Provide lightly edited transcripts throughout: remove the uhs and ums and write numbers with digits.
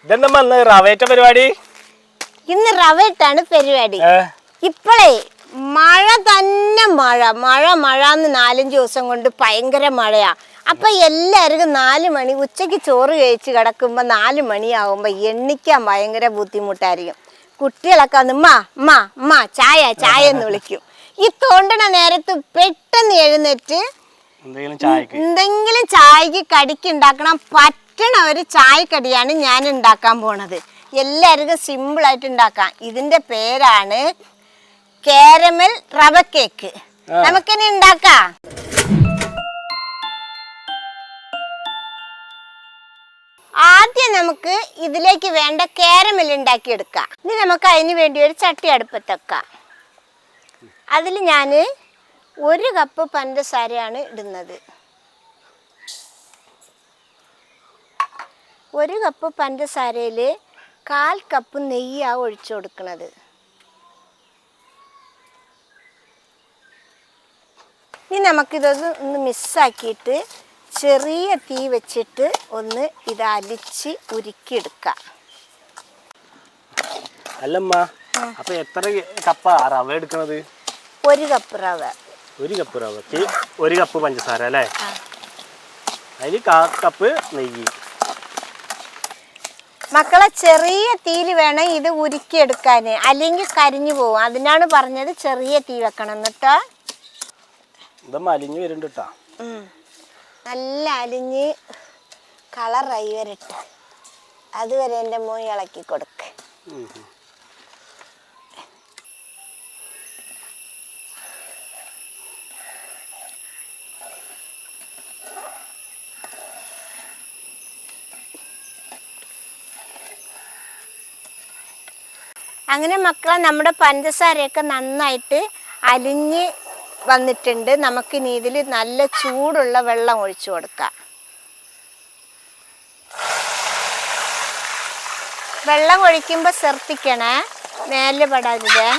ഇതെന്താ റവേറ്റ പരിപാടി? ഇന്ന് റവേറ്റാണ് പരിപാടി. ഇപ്പോഴേ മഴ തന്നെ മഴ മഴ മഴ എന്ന് 4-5 ദിവസം കൊണ്ട് ഭയങ്കര മഴയാ. അപ്പൊ എല്ലാവർക്കും 4 മണി ഉച്ചയ്ക്ക് ചോറ് കഴിച്ച് കിടക്കുമ്പോൾ 4 മണിയാവുമ്പോൾ എണ്ണിക്കാൻ ഭയങ്കര ബുദ്ധിമുട്ടായിരിക്കും. കുട്ടികളൊക്കെ വന്ന് ഉമ്മ ചായ ചായ എന്ന് വിളിക്കും. ഈ തോണ്ടണ നേരത്ത് പെട്ടെന്ന് എഴുന്നേറ്റ് എന്തെങ്കിലും ചായക്ക് കടിക്ക് ഉണ്ടാക്കണം. പറ്റണ ഒരു ചായക്കടിയാണ് ഞാൻ ഉണ്ടാക്കാൻ പോണത്. എല്ലാവർക്കും സിമ്പിളായിട്ട് ഉണ്ടാക്കാം. ഇതിന്റെ പേരാണ് കാരമൽ റവ കേക്ക്. നമുക്കിനി ഉണ്ടാക്കാം. ആദ്യം നമുക്ക് ഇതിലേക്ക് വേണ്ട കാരമൽ ഉണ്ടാക്കിയെടുക്കാം. ഇനി നമുക്ക് അതിന് വേണ്ടി ഒരു ചട്ടി അടുപ്പത്ത് വെക്കാം. അതിൽ ഞാൻ 1 കപ്പ് പഞ്ചസാരയാണ് ഇടുന്നത്. 1 കപ്പ് പഞ്ചസാരയിൽ 1/4 കപ്പ് നെയ്യാണ് ഒഴിച്ചു കൊടുക്കുന്നത്. ഇനി നമുക്കിതൊന്ന് മിക്സാക്കിയിട്ട് ചെറിയ തീ വെച്ചിട്ട് ഒന്ന് ഇത് അലിച്ച് ഉരുക്കിയെടുക്കാം. അല്ലമ്മ, അപ്പൊ എത്ര കപ്പാ റവ എടുക്കുന്നത്? 1 കപ്പ് റവ. 1 കപ്പ് റവക്ക് 1 കപ്പ് പഞ്ചസാര അല്ലേ? അതിൽ 1/4 കപ്പ് നെയ്യ്. മക്കളെ, ചെറിയ തീയിൽ വേണം ഇത് ഉരുക്കിയെടുക്കാൻ, അല്ലെങ്കിൽ കരിഞ്ഞു പോകും. അതിനാണ് പറഞ്ഞത് ചെറിയ തീ വെക്കണം എന്നിട്ടോ. ഇതമ്മ അലിഞ്ഞ് വരുന്നുണ്ട് കേട്ടോ. നല്ല അലിഞ്ഞ് കളറായി വരട്ടെ. അതുവരെ എൻ്റെ മോൻ ഇളക്കി കൊടുക്ക. അങ്ങനെ മക്കളെ, നമ്മുടെ പഞ്ചസാരയൊക്കെ നന്നായിട്ട് അലിഞ്ഞ് വന്നിട്ടുണ്ട്. നമുക്കിനി ഇതിൽ നല്ല ചൂടുള്ള വെള്ളം ഒഴിച്ചു കൊടുക്കാം. വെള്ളം ഒഴിക്കുമ്പോൾ ശ്രദ്ധിക്കണേ, മേലെ പെടാതെ.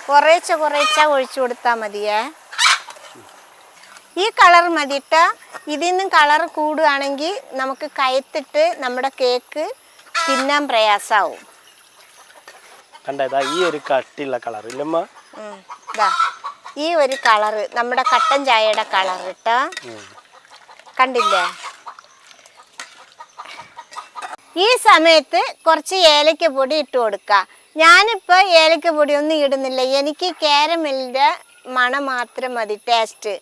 കുറേശ്ശെ ഒഴിച്ചു കൊടുത്താൽ മതിയേ. ഈ കളർ മതിയിട്ട്. ഇതിൽ നിന്നും കളർ കൂടുകയാണെങ്കിൽ നമുക്ക് കയത്തിട്ട് നമ്മുടെ കേക്ക് തിന്നാൻ പ്രയാസമാവും. ഈ ഒരു കട്ടിയുള്ള കളർ ഇല്ലമ്മ, ഈ ഒരു കളറ് നമ്മുടെ കട്ടൻ ചായയുടെ കളർ ഇട്ടോ. കണ്ടില്ലേ? ഈ സമയത്ത് കുറച്ച് ഏലക്ക പൊടി ഇട്ട് കൊടുക്കുക. ഞാനിപ്പോൾ ഏലക്ക പൊടി ഒന്നും ഇടുന്നില്ല. എനിക്ക് കാരമലിൻ്റെ മണം മാത്രം മതി, ടേസ്റ്റ്.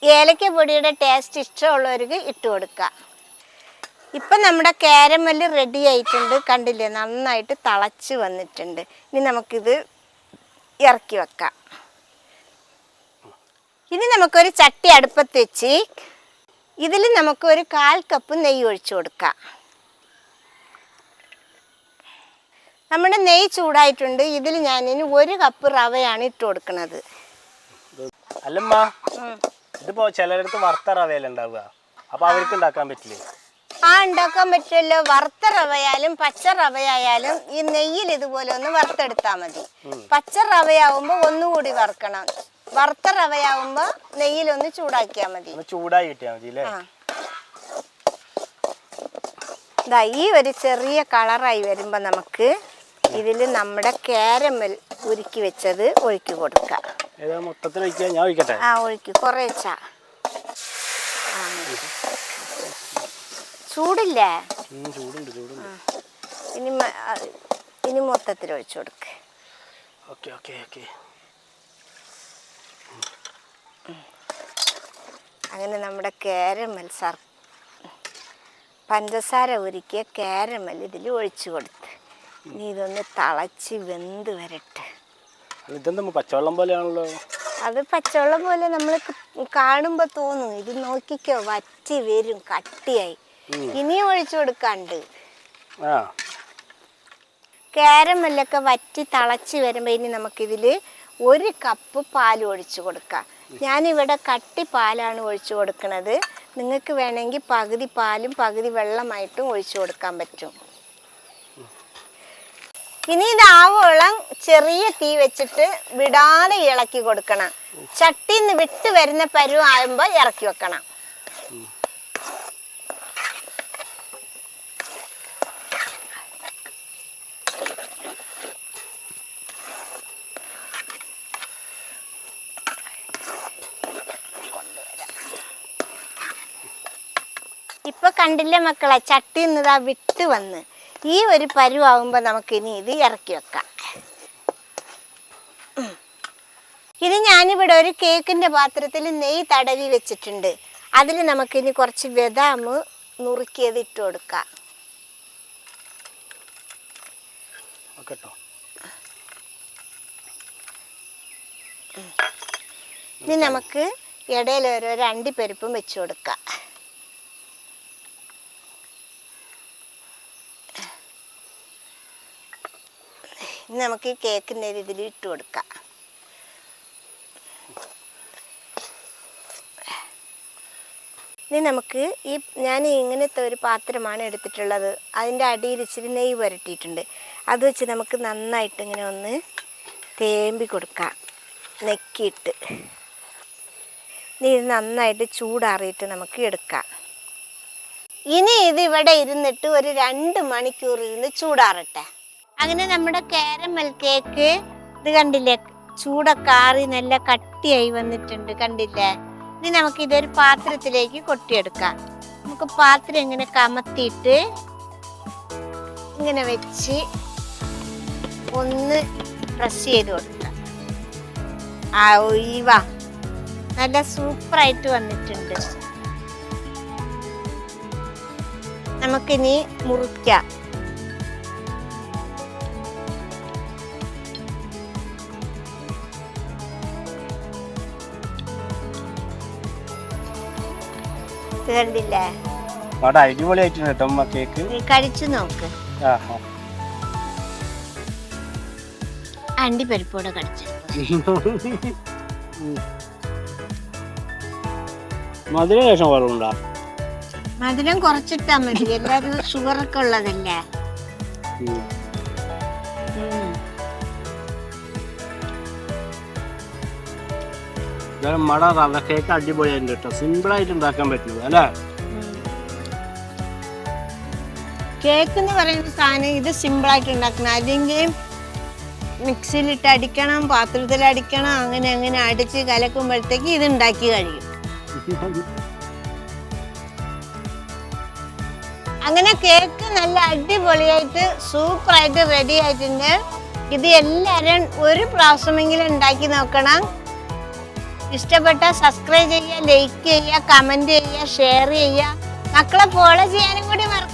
ഏലക്ക പൊടിയുടെ ടേസ്റ്റ് ഇഷ്ടമുള്ളവർക്ക് ഇട്ട് കൊടുക്കുക. ഇപ്പം നമ്മുടെ കാരമൽ റെഡി ആയിട്ടുണ്ട്. കണ്ടില്ലേ? നന്നായിട്ട് തിളച്ച് വന്നിട്ടുണ്ട്. ഇനി നമുക്കിത് ഇറക്കി വെക്കാം. ഇനി നമുക്കൊരു ചട്ടി അടുപ്പത്ത് വെച്ച് ഇതിൽ നമുക്ക് ഒരു 1/4 കപ്പ് നെയ്യ് ഒഴിച്ചു കൊടുക്കാം. നമ്മുടെ നെയ്യ് ചൂടായിട്ടുണ്ട്. ഇതിൽ ഞാനിനി 1 കപ്പ് റവയാണ് ഇട്ട് കൊടുക്കുന്നത്. അല്ലമ്മ, ഇതിപ്പോ ചിലർക്ക് വറുത്ത റവയല്ല ഉണ്ടാവുക, അപ്പൊ അവർക്ക് ഉണ്ടാക്കാൻ പറ്റില്ലേ? ഉണ്ടാക്കാൻ പറ്റുമല്ലോ. വറുത്ത റവയായാലും പച്ച റവയായാലും ഈ നെയ്യിൽ ഇതുപോലെ ഒന്ന് വറുത്തെടുത്താൽ മതി. പച്ച റവയാവുമ്പോ ഒന്നുകൂടി വറുക്കണം. വറുത്ത റവയാവുമ്പോ നെയ്യിലൊന്ന് ചൂടാക്കിയാൽ മതി. ചൂടായി കിട്ടിയാൽ മതി അല്ലേ? ഈ ഒരു ചെറിയ കളറായി വരുമ്പോ നമുക്ക് ഇതിൽ നമ്മുടെ കാരമൽ ഉരുക്കി വെച്ചത് ഒഴിക്കി കൊടുക്കാം. ഒഴിക്കും കുറേച്ചാ. ചൂടില്ലേ? ഇനി മൊത്തത്തിൽ ഒഴിച്ചു കൊടുക്ക. അങ്ങനെ നമ്മുടെ കാരമൽ പഞ്ചസാര ഉരുക്കിയ കാരമൽ ഇതിൽ ഒഴിച്ചു കൊടുത്ത് ഇനി ഇതൊന്ന് തിളച്ച് വെന്ത് വരട്ടെ. പച്ചവെള്ളം പോലെയാണല്ലോ. അത് പച്ചവെള്ളം പോലെ നമ്മൾ കാണുമ്പോൾ തോന്നും. ഇത് നോക്കിക്കോ, വറ്റി വരും, കട്ടിയായി. ഇനിയും ഒഴിച്ചു കൊടുക്കാണ്ട്. കാരമല്ലൊക്കെ വറ്റി തിളച്ച് വരുമ്പോൾ ഇനി നമുക്കിതിൽ 1 കപ്പ് പാൽ ഒഴിച്ചു കൊടുക്കാം. ഞാനിവിടെ കട്ടി പാലാണ് ഒഴിച്ചു കൊടുക്കുന്നത്. നിങ്ങൾക്ക് വേണമെങ്കിൽ പകുതി പാലും പകുതി വെള്ളമായിട്ടും ഒഴിച്ചു കൊടുക്കാൻ പറ്റും. ഇനി ഇതാവോളം ചെറിയ തീ വെച്ചിട്ട് വിടാതെ ഇളക്കി കൊടുക്കണം. ചട്ടിയിൽ നിന്ന് വിട്ട് വരുന്ന പരുവാകുമ്പോൾ ഇറക്കി വെക്കണം. ഇപ്പൊ കണ്ടില്ലേ മക്കളെ, ചട്ടി നിന്നതാ വിട്ട് വന്ന്. ഈ ഒരു പരുവാകുമ്പോ നമുക്ക് ഇനി ഇത് ഇറക്കി വെക്കാം. ഇത് ഞാനിവിടെ ഒരു കേക്കിന്റെ പാത്രത്തിൽ നെയ്യ് തടവി വെച്ചിട്ടുണ്ട്. അതിൽ നമുക്കിനി കുറച്ച് ബദാം നുറുക്കിയത് ഇട്ട് കൊടുക്കാം. ഇനി നമുക്ക് ഇടയിൽ ഓരോ അണ്ടിപ്പരിപ്പും വെച്ച് കൊടുക്കാം. ഇനി നമുക്ക് ഈ കേക്കിൻ്റെ ഇതിൽ ഇട്ട് കൊടുക്കാം. ഇനി നമുക്ക് ഞാൻ ഇങ്ങനത്തെ ഒരു പാത്രമാണ് എടുത്തിട്ടുള്ളത്. അതിൻ്റെ അടിയിൽ ഇച്ചിരി നെയ്യ് പുരട്ടിയിട്ടുണ്ട്. അത് വെച്ച് നമുക്ക് നന്നായിട്ട് ഇങ്ങനെ ഒന്ന് തേമ്പി കൊടുക്കാം, നെക്കിയിട്ട്. ഇനി ഇത് നന്നായിട്ട് ചൂടാറിയിട്ട് നമുക്ക് എടുക്കാം. ഇനി ഇത് ഇവിടെ ഇരുന്നിട്ട് ഒരു 2 മണിക്കൂർ ഇരുന്ന് ചൂടാറട്ടെ. അങ്ങനെ നമ്മുടെ കാരമൽ കേക്ക് ഇത് കണ്ടില്ലേ, ചൂടൊക്കെ ആറി നല്ല കട്ടിയായി വന്നിട്ടുണ്ട്, കണ്ടില്ലേ? ഇനി നമുക്ക് ഇതൊരു പാത്രത്തിലേക്ക് കൊട്ടിയെടുക്കാം. നമുക്ക് പാത്രം ഇങ്ങനെ കമത്തിയിട്ട് ഇങ്ങനെ വെച്ച് ഒന്ന് പ്രസ് ചെയ്ത് കൊടുക്കാം. ആ ഒഴിവാ നല്ല സൂപ്പറായിട്ട് വന്നിട്ടുണ്ട്. നമുക്കിനി മുറിക്കാം. കണ്ടില്ലേ, അടിപൊളിയായിട്ടുണ്ട് കേട്ടോ അമ്മ കേക്ക്. നീ കഴിച്ചു നോക്ക്. അണ്ടിപ്പരിപ്പോടെ കടിച്ചു. മധുരം ശേഷം കുറവുണ്ടോ? മധുരം കുറച്ചിട്ടാ മതി, എല്ലാരും ഷുഗറൊക്കെ ഉള്ളതല്ലേ. മട റവ കേക്ക് അടിപൊളിയായിട്ടുണ്ട് കേട്ടോ. സിമ്പിൾ ആയിട്ട് ഉണ്ടാക്കാൻ പറ്റുന്നത് അല്ലേ? കേക്ക് എന്ന് പറയുന്ന സാധനം ഇത് സിമ്പിളായിട്ട് ഉണ്ടാക്കണം. അല്ലെങ്കിൽ മിക്സിയിലിട്ട് അടിക്കണം, പാത്രത്തിൽ അടിക്കണം, അങ്ങനെ അടിച്ച് കലക്കുമ്പോഴത്തേക്ക് ഇത് ഉണ്ടാക്കി കഴിയും. അങ്ങനെ കേക്ക് നല്ല അടിപൊളിയായിട്ട് സൂപ്പറായിട്ട് റെഡി ആയിട്ടുണ്ട്. ഇത് എല്ലാവരും ഒരു പ്രാവശ്യമെങ്കിലും ഉണ്ടാക്കി നോക്കണം. ഇഷ്ടപ്പെട്ടാൽ സബ്സ്ക്രൈബ് ചെയ്യുക, ലൈക്ക് ചെയ്യുക, കമൻറ്റ് ചെയ്യുക, ഷെയർ ചെയ്യുക. മക്കളെ ഫോളോ ചെയ്യാനും കൂടി മറക്കരുത്.